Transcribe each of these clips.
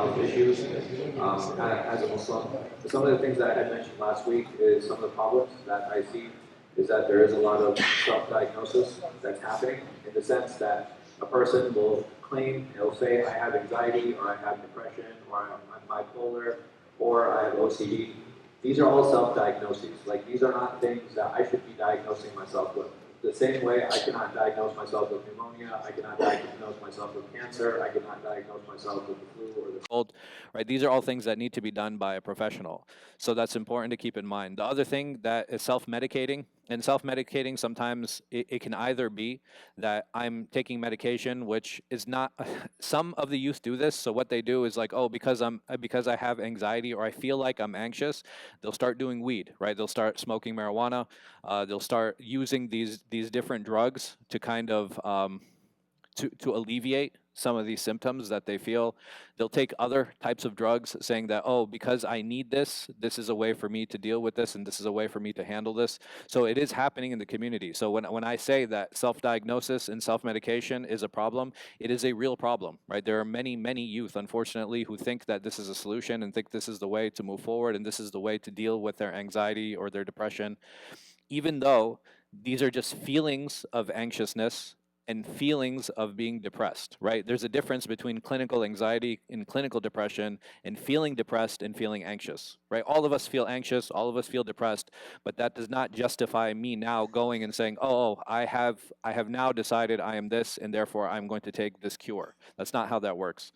health issues as a Muslim. Some of the things that I had mentioned last week is some of the problems that I see is that there is a lot of self-diagnosis that's happening in the sense that a person will claim, they'll say, I have anxiety, or I have depression, or I'm bipolar, or I have OCD. These are all self-diagnoses. Like, these are not things that I should be diagnosing myself with. The same way I cannot diagnose myself with pneumonia, I cannot diagnose myself with cancer, I cannot diagnose myself with the flu or the cold, right? These are all things that need to be done by a professional. So that's important to keep in mind. The other thing that is self-medicating, and self-medicating sometimes it can either be that I'm taking medication, which is not, some of the youth do this. So what they do is like, oh, because I have anxiety or I feel like I'm anxious, they'll start doing weed, right? They'll start smoking marijuana. They'll start using these different drugs to kind of to alleviate some of these symptoms that they feel. They'll take other types of drugs saying that, oh, because I need this, this is a way for me to deal with this, and this is a way for me to handle this. So it is happening in the community. So when I say that self-diagnosis and self-medication is a problem, it is a real problem, right? There are many, many youth, unfortunately, who think that this is a solution and think this is the way to move forward and this is the way to deal with their anxiety or their depression, even though these are just feelings of anxiousness and feelings of being depressed, right? There's a difference between clinical anxiety and clinical depression and feeling depressed and feeling anxious, right? All of us feel anxious, all of us feel depressed, but that does not justify me now going and saying, oh, I have now decided I am this and therefore I'm going to take this cure. That's not how that works.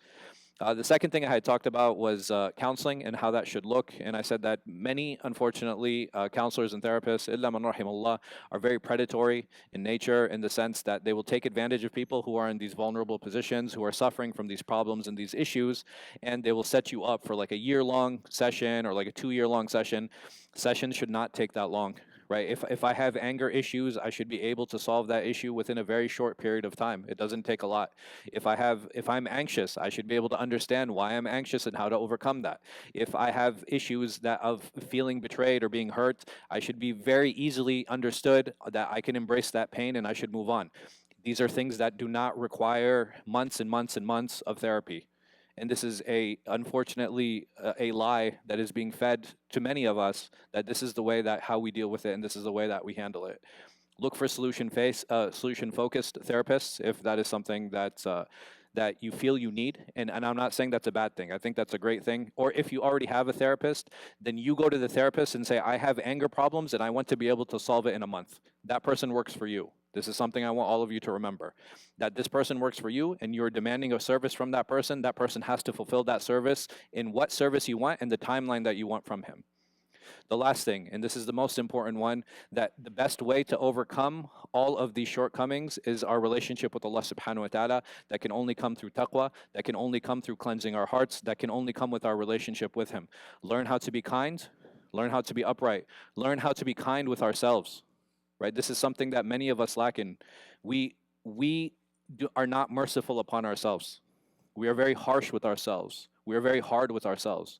The second thing I had talked about was counseling and how that should look. And I said that many, unfortunately, counselors and therapists, illa man rahimallah, are very predatory in nature in the sense that they will take advantage of people who are in these vulnerable positions, who are suffering from these problems and these issues, and they will set you up for like a year-long session or like a 2-year-long session. Sessions should not take that long. Right? If I have anger issues, I should be able to solve that issue within a very short period of time. It doesn't take a lot. If I'm anxious, I should be able to understand why I'm anxious and how to overcome that. If I have issues that of feeling betrayed or being hurt, I should be very easily understood that I can embrace that pain and I should move on. These are things that do not require months and months and months of therapy. And this is unfortunately a lie that is being fed to many of us, that this is the way that how we deal with it and this is the way that we handle it. Look for solution-focused therapists if that is something that you feel you need. And I'm not saying that's a bad thing. I think that's a great thing. Or if you already have a therapist, then you go to the therapist and say, I have anger problems and I want to be able to solve it in a month. That person works for you. This is something I want all of you to remember, that this person works for you and you're demanding a service from that person. That person has to fulfill that service in what service you want and the timeline that you want from him. The last thing, and this is the most important one, that the best way to overcome all of these shortcomings is our relationship with Allah subhanahu wa ta'ala. That can only come through taqwa, that can only come through cleansing our hearts, that can only come with our relationship with Him. Learn how to be kind, learn how to be upright, learn how to be kind with ourselves. Right? This is something that many of us lack in. We are not merciful upon ourselves. We are very harsh with ourselves. We are very hard with ourselves.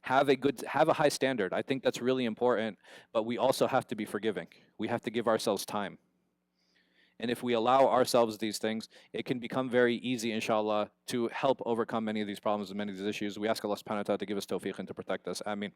Have a high standard. I think that's really important, but we also have to be forgiving. We have to give ourselves time. And if we allow ourselves these things, it can become very easy, inshallah, to help overcome many of these problems and many of these issues. We ask Allah subhanahu wa ta'ala to give us tawfiq and to protect us. Ameen.